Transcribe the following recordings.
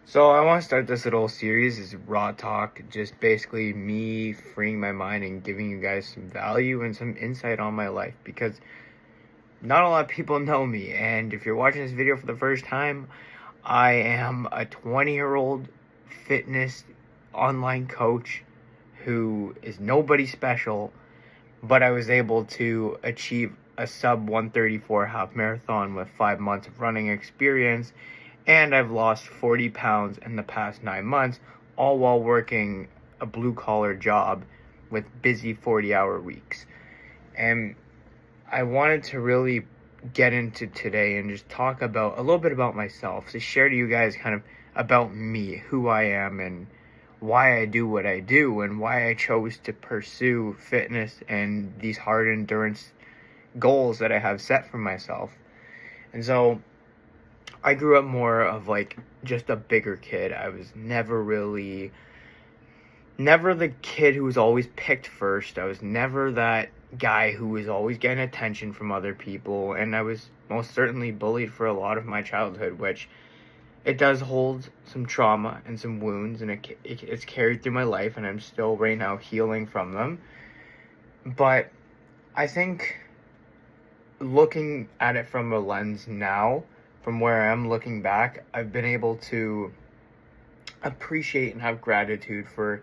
So I want to start this little series is raw talk, just basically me freeing my mind and giving you guys some value and some insight on my life because not a lot of people know me. And if you're watching this video for the first time, I am a 20-year-old fitness online coach who is nobody special, but I was able to achieve a sub 134 half marathon with 5 months of running experience, and I've lost 40 pounds in the past 9 months, all while working a blue collar job with busy 40-hour weeks. And I wanted to really get into today and just talk about a little bit about myself, to share to you guys kind of about me, who I am, and why I do what I do, and why I chose to pursue fitness and these hard endurance goals that I have set for myself. And so I grew up more of like just a bigger kid. I was never the kid who was always picked first. I was never that guy who was always getting attention from other people, and I was most certainly bullied for a lot of my childhood, which it does hold some trauma and some wounds, and it's carried through my life, and I'm still right now healing from them. But I think looking at it from a lens now, from where I am looking back, I've been able to appreciate and have gratitude for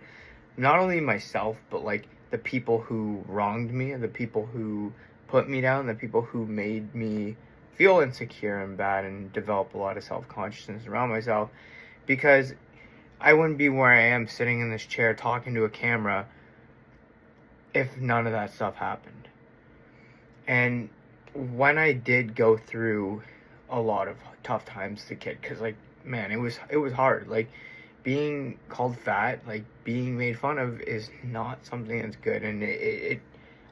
not only myself, but like the people who wronged me, the people who put me down, the people who made me feel insecure and bad and develop a lot of self-consciousness around myself, because I wouldn't be where I am sitting in this chair talking to a camera if none of that stuff happened. And when I did go through a lot of tough times as a kid, because like, man, it was hard. Like, being called fat, like being made fun of, is not something that's good, and it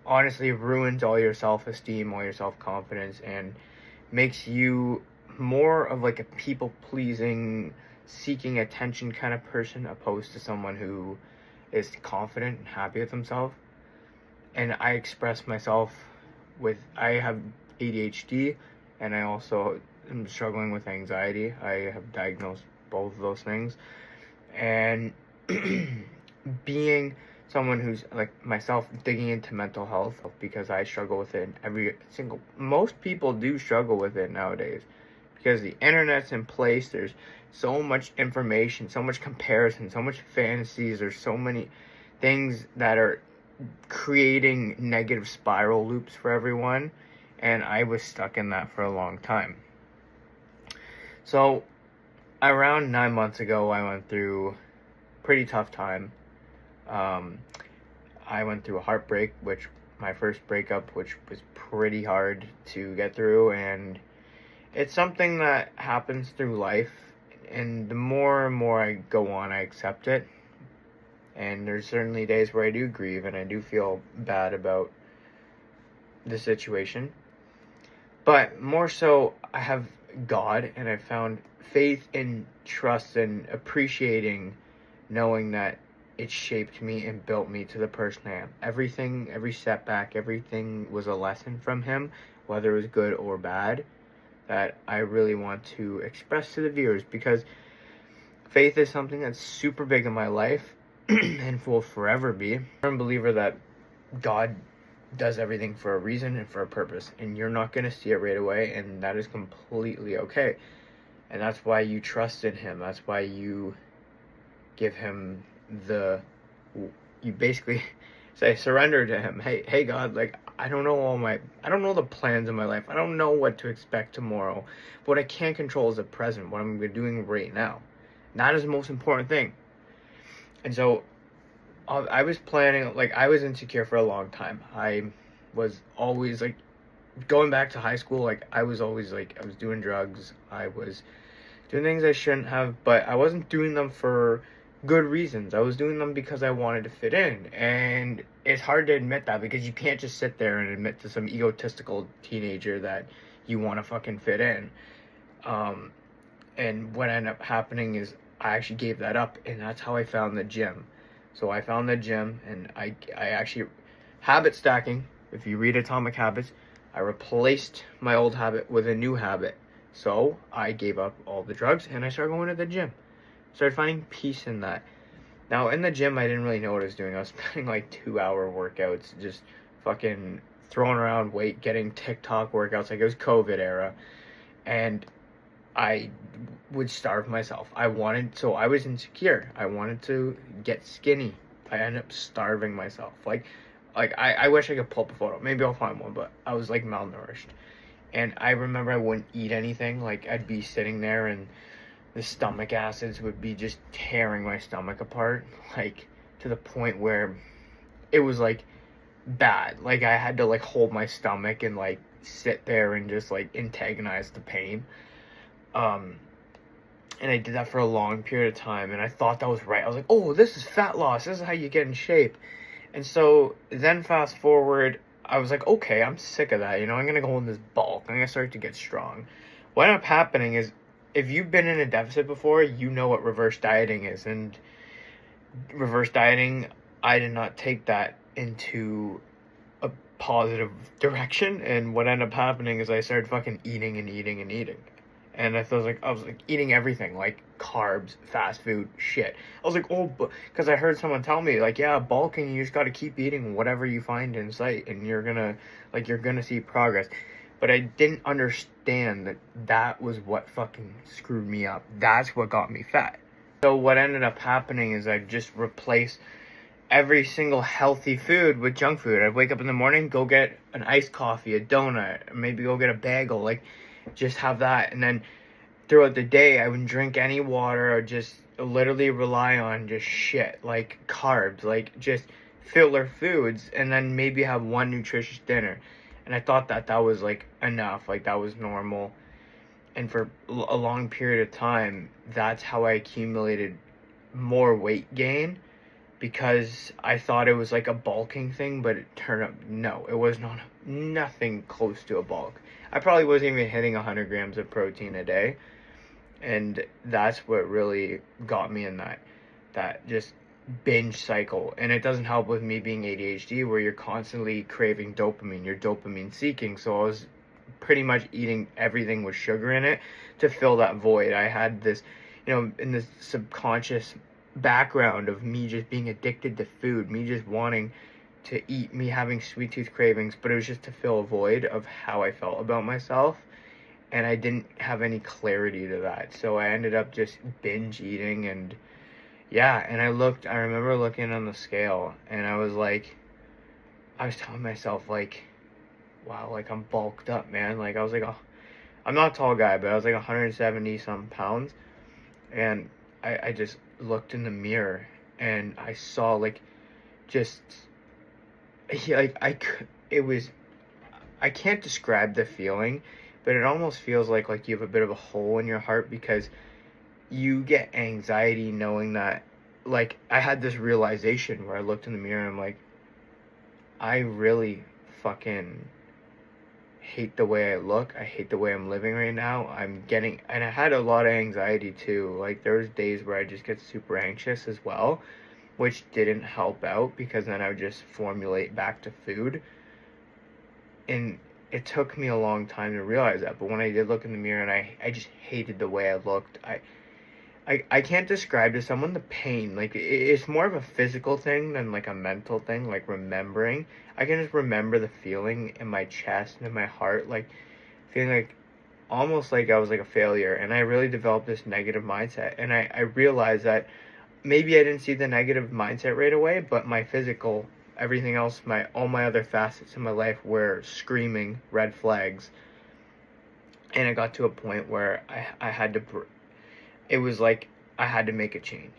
honestly ruins all your self-esteem, all your self-confidence, and makes you more of like a people-pleasing, seeking attention kind of person, opposed to someone who is confident and happy with himself. And I express myself I have ADHD, and I also am struggling with anxiety. I have diagnosed both of those things. And being someone who's like myself, digging into mental health, because I struggle with it. Most people do struggle with it nowadays, because the internet's in place. There's so much information, so much comparison, so much fantasies. There's so many things that are creating negative spiral loops for everyone, and I was stuck in that for a long time. So around 9 months ago, I went through a pretty tough time. I went through a heartbreak, my first breakup, which was pretty hard to get through, and it's something that happens through life, and the more and more I go on, I accept it. And there's certainly days where I do grieve and I do feel bad about the situation. But more so, I have God, and I found faith and trust and appreciating, knowing that it shaped me and built me to the person I am. Everything, every setback, everything was a lesson from Him, whether it was good or bad, that I really want to express to the viewers, because faith is something that's super big in my life and will forever be. I'm a believer that God does everything for a reason and for a purpose, and you're not going to see it right away, and that is completely okay. And that's why you trust in Him. That's why you give Him you basically say, surrender to Him. Hey God, like, I don't know the plans of my life. I don't know what to expect tomorrow. What I can't control is the present, what I'm doing right now. And that is the most important thing. And so I was planning, like, I was insecure for a long time. I was always, like, going back to high school, like, I was always, like, I was doing drugs. I was doing things I shouldn't have, but I wasn't doing them for good reasons. I was doing them because I wanted to fit in. And it's hard to admit that, because you can't just sit there and admit to some egotistical teenager that you want to fucking fit in. And what ended up happening is I actually gave that up, and that's how I found the gym. So I found the gym, and I actually, habit stacking, if you read Atomic Habits, I replaced my old habit with a new habit. So I gave up all the drugs, and I started going to the gym. Started finding peace in that. Now, in the gym, I didn't really know what I was doing. I was spending like 2-hour workouts, just fucking throwing around weight, getting TikTok workouts. Like, it was COVID era. And I would starve myself. I was insecure. I wanted to get skinny. I ended up starving myself. I wish I could pull up a photo. Maybe I'll find one, but I was like malnourished. And I remember I wouldn't eat anything. Like, I'd be sitting there and the stomach acids would be just tearing my stomach apart, like, to the point where it was like bad. Like, I had to like hold my stomach and like sit there and just like antagonize the pain. And I did that for a long period of time, and I thought that was right. I was like, oh, this is fat loss. This is how you get in shape. And so then fast forward, I was like, okay, I'm sick of that. I'm going to go in this bulk. I'm going to start to get strong. What ended up happening is, if you've been in a deficit before, you know what reverse dieting is. And reverse dieting, I did not take that into a positive direction. And what ended up happening is I started fucking eating and eating and eating. And I was like eating everything, like carbs, fast food, shit. I was like, oh, because I heard someone tell me, like, yeah, bulking, you just got to keep eating whatever you find in sight, and you're gonna see progress. But I didn't understand that was what fucking screwed me up. That's what got me fat. So what ended up happening is I just replaced every single healthy food with junk food. I'd wake up in the morning, go get an iced coffee, a donut, maybe go get a bagel, like, just have that. And then throughout the day, I wouldn't drink any water, or just literally rely on just shit, like carbs, like just filler foods, and then maybe have one nutritious dinner. And I thought that was like enough, like that was normal. And for a long period of time, that's how I accumulated more weight gain, because I thought it was like a bulking thing, but it turned out, no, it was nothing close to a bulk. I probably wasn't even hitting 100 grams of protein a day. And that's what really got me in that just binge cycle. And it doesn't help with me being ADHD, where you're constantly craving dopamine. You're dopamine seeking. So I was pretty much eating everything with sugar in it to fill that void. I had this, in this subconscious background of me just being addicted to food, me just wanting to eat, me having sweet tooth cravings, but it was just to fill a void of how I felt about myself. And I didn't have any clarity to that. So I ended up just binge eating. And yeah, and I remember looking on the scale, and I was telling myself, like, wow, like, I'm bulked up, man. Like, I was like, I'm not a tall guy, but I was like 170 some pounds. And I just looked in the mirror, and I saw, like, just, like, I can't describe the feeling, but it almost feels like you have a bit of a hole in your heart, because you get anxiety knowing that, like, I had this realization where I looked in the mirror and I'm like, I really fucking hate the way I look. I hate the way I'm living right now. And I had a lot of anxiety too. Like, there was days where I just get super anxious as well, which didn't help out, because then I would just formulate back to food. And it took me a long time to realize that. But when I did look in the mirror, and I just hated the way I looked, I can't describe to someone the pain. Like, it's more of a physical thing than like a mental thing, like remembering. I can just remember the feeling in my chest and in my heart, like feeling like almost like I was like a failure. And I really developed this negative mindset. And I realized that maybe I didn't see the negative mindset right away, but my physical, everything else, all my other facets in my life were screaming red flags. And it got to a point where I had to, it was like I had to make a change.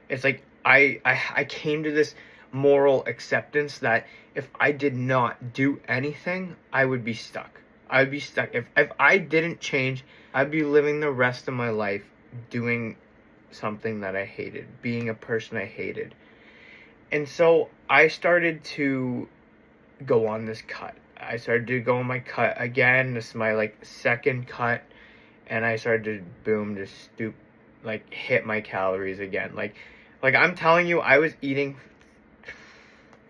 It's like I came to this moral acceptance that if I did not do anything, I would be stuck. I would be stuck. If I didn't change, I'd be living the rest of my life doing something that I hated, being a person I hated. And so I started to go on this cut. I started to go on my cut again. This is my like second cut. And I started to just hit my calories again. Like I'm telling you, I was eating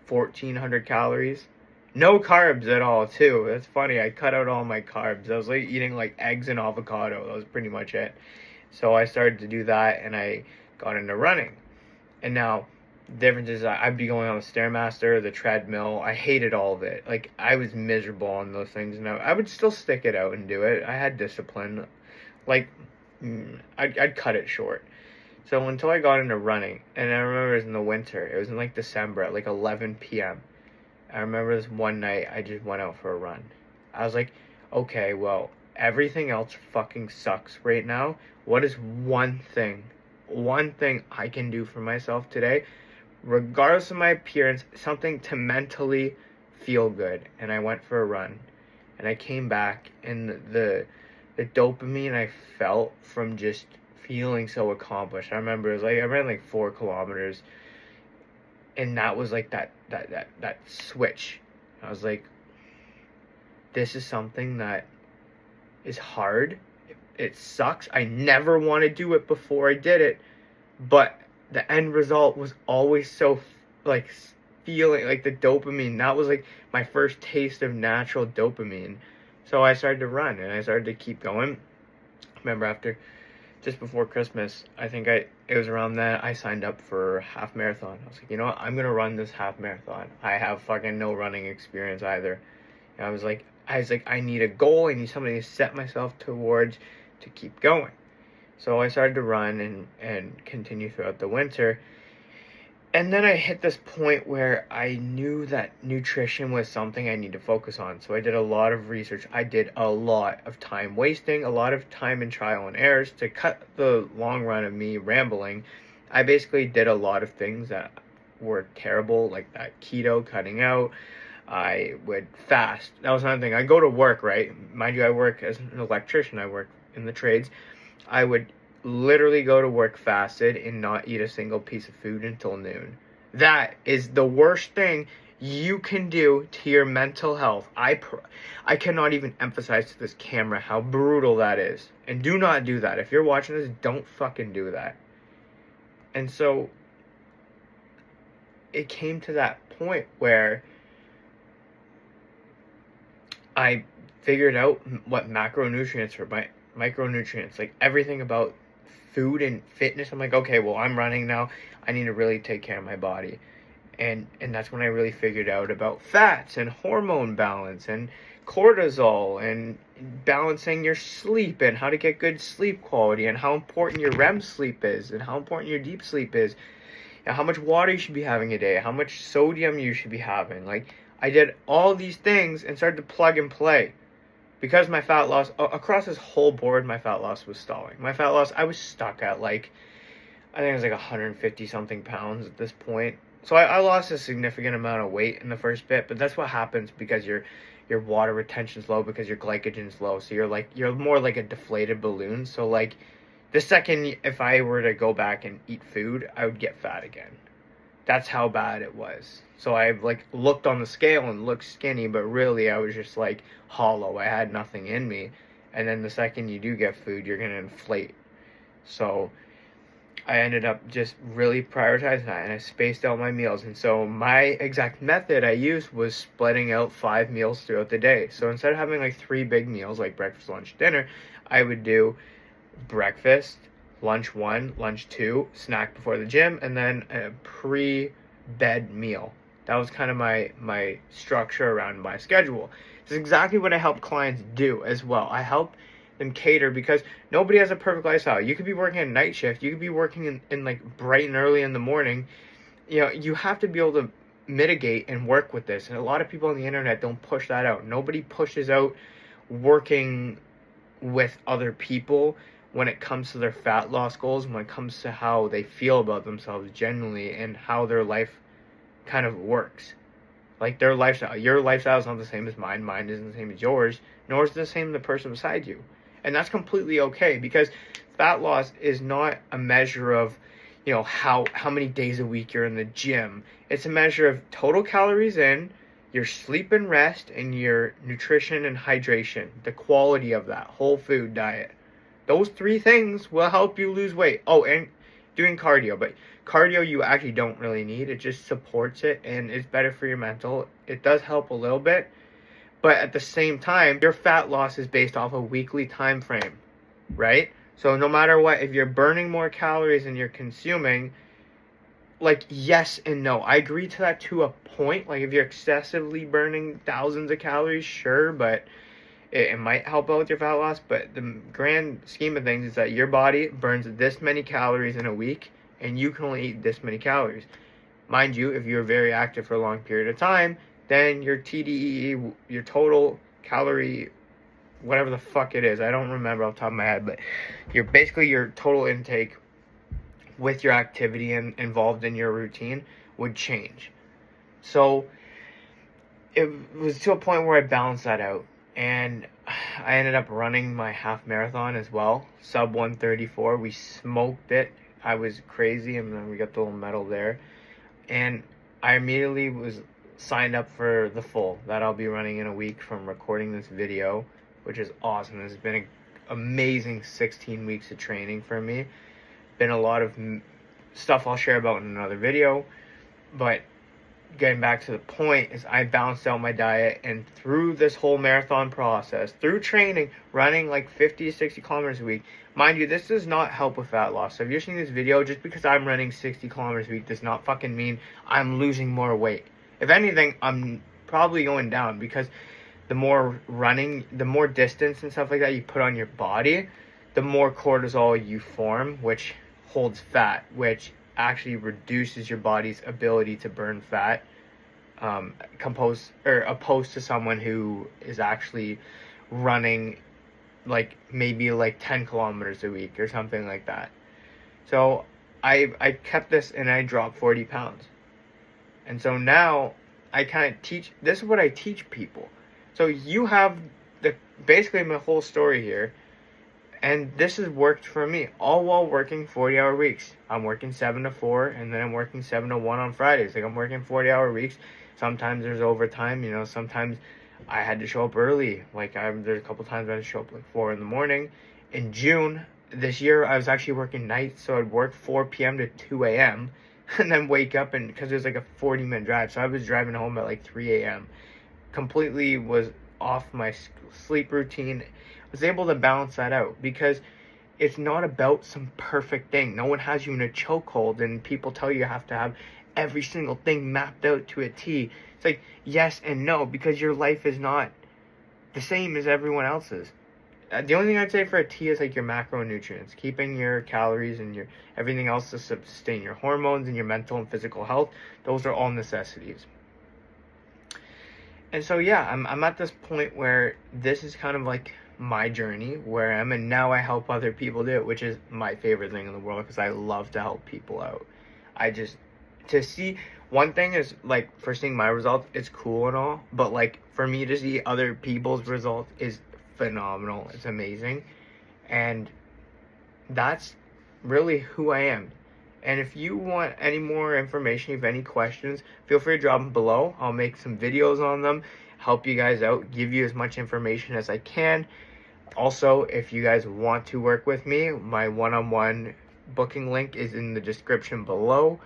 1,400 calories. No carbs at all, too. That's funny. I cut out all my carbs. I was like eating like eggs and avocado. That was pretty much it. So I started to do that, and I got into running. And now, the difference is I'd be going on the Stairmaster, the treadmill. I hated all of it. Like, I was miserable on those things, and I would still stick it out and do it. I had discipline. Like, I'd cut it short. So until I got into running, and I remember it was in the winter. It was in like December at like 11 p.m. I remember this one night I just went out for a run. I was like, okay, well, everything else fucking sucks right now. What is one thing I can do for myself today, regardless of my appearance, something to mentally feel good? And I went for a run, and I came back, and the dopamine I felt from just feeling so accomplished. I remember it was like I ran like 4 kilometers, and that was like that switch. I was like, this is something that is hard. It sucks. I never want to do it before I did it, but the end result was always so like feeling like the dopamine. That was like my first taste of natural dopamine. So I started to run, and I started to keep going. Remember, after just before Christmas, I think it was around then, I signed up for a half marathon. I was like, you know what, I'm gonna run this half marathon. I have fucking no running experience either. And I was like, I need a goal. I need something to set myself towards to keep going. So I started to run and continue throughout the winter. And then I hit this point where I knew that nutrition was something I need to focus on. So I did a lot of research. I did a lot of time wasting, a lot of time in trial and errors. To cut the long run of me rambling, I basically did a lot of things that were terrible, like that keto, cutting out. I would fast. That was another thing. I go to work, right? Mind you, I work as an electrician. I work in the trades. I would literally go to work fasted and not eat a single piece of food until noon. That is the worst thing you can do to your mental health. I cannot even emphasize to this camera how brutal that is. And do not do that. If you're watching this, don't fucking do that. And so it came to that point where I figured out what macronutrients or micronutrients, like everything about food and fitness. I'm like, okay, well, I'm running now. I need to really take care of my body. And that's when I really figured out about fats and hormone balance and cortisol and balancing your sleep and how to get good sleep quality and how important your REM sleep is and how important your deep sleep is and how much water you should be having a day, how much sodium you should be having. Like, I did all these things and started to plug and play. Because my fat loss, across this whole board, my fat loss was stalling. My fat loss, I was stuck at like, I think it was like 150 something pounds at this point. So I lost a significant amount of weight in the first bit, but that's what happens because your water retention's low, because your glycogen's low. So you're more like a deflated balloon. So like the second, if I were to go back and eat food, I would get fat again. That's how bad it was. So I like looked on the scale and looked skinny, but really I was just like hollow. I had nothing in me. And then the second you do get food, you're going to inflate. So I ended up just really prioritizing that, and I spaced out my meals. And so my exact method I used was splitting out 5 meals throughout the day. So instead of having like 3 big meals like breakfast, lunch, dinner, I would do breakfast, lunch 1, lunch 2, snack before the gym, and then a pre-bed meal. That was kind of my structure around my schedule. It's exactly what I help clients do as well. I help them cater, because nobody has a perfect lifestyle. You could be working a night shift. You could be working in like bright and early in the morning. You know, you have to be able to mitigate and work with this. And a lot of people on the internet don't push that out. Nobody pushes out working with other people when it comes to their fat loss goals, when it comes to how they feel about themselves genuinely and how their life kind of works. Like their lifestyle. Your lifestyle is not the same as mine. Mine isn't the same as yours. Nor is it the same as the person beside you. And that's completely okay, because fat loss is not a measure of, you know, how many days a week you're in the gym. It's a measure of total calories in, your sleep and rest, and your nutrition and hydration. The quality of that whole food diet. Those 3 things will help you lose weight. Oh, and doing cardio. But cardio you actually don't really need. It just supports it, and it's better for your mental. It does help a little bit. But at the same time, your fat loss is based off a weekly time frame, right? So no matter what, if you're burning more calories than you're consuming, like, yes and no. I agree to that to a point. Like, if you're excessively burning thousands of calories, sure, but it might help out with your fat loss. But the grand scheme of things is that your body burns this many calories in a week, and you can only eat this many calories. Mind you, if you're very active for a long period of time, then your TDEE, your total calorie, whatever the fuck it is, I don't remember off the top of my head, but your total intake with your activity and involved in your routine would change. So it was to a point where I balanced that out, and I ended up running my half marathon as well, sub 134. We smoked it. I was crazy, and then we got the little medal there. And I immediately was signed up for the full that I'll be running in a week from recording this video, which is awesome. It's been an amazing 16 weeks of training for me. Been a lot of stuff I'll share about in another video, but getting back to the point is I balanced out my diet, and through this whole marathon process, through training, running like 50 to 60 kilometers a week. Mind you, this does not help with fat loss. So if you're seeing this video, just because I'm running 60 kilometers a week does not fucking mean I'm losing more weight. If anything, I'm probably going down, because the more running, the more distance and stuff like that you put on your body, the more cortisol you form, which holds fat, which actually reduces your body's ability to burn fat, opposed to someone who is actually running maybe 10 kilometers a week or something like that. So I kept this, and I dropped 40 pounds. And so now I kind of teach, this is what I teach people. So you have basically my whole story here. And this has worked for me, all while working 40-hour weeks. I'm working 7 to 4, and then I'm working 7 to 1 on Fridays. I'm working 40-hour weeks. Sometimes there's overtime, sometimes I had to show up early. There's a couple times I had to show up 4 in the morning. In June this year, I was actually working nights, so I'd work 4 p.m. to 2 a.m. and then wake up, and because it was a 40-minute drive, so I was driving home at 3 a.m. Completely was off my sleep routine. Was able to balance that out, because it's not about some perfect thing. No one has you in a chokehold, and people tell you have to have every single thing mapped out to a T. It's yes and no, because your life is not the same as everyone else's. The only thing I'd say for a T is your macronutrients, keeping your calories and your everything else to sustain your hormones and your mental and physical health. Those are all necessities. And so yeah, I'm at this point where this is kind of my journey where I am, and now I help other people do it, which is my favorite thing in the world, because I love to help people out. To see, one thing is for seeing my results, it's cool and all, but for me to see other people's results is phenomenal. It's amazing, and that's really who I am. And if you want any more information, if you have any questions, feel free to drop them below. I'll make some videos on them, help you guys out, give you as much information as I can. Also, if you guys want to work with me, my one-on-one booking link is in the description below.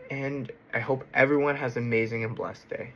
And I hope everyone has an amazing and blessed day.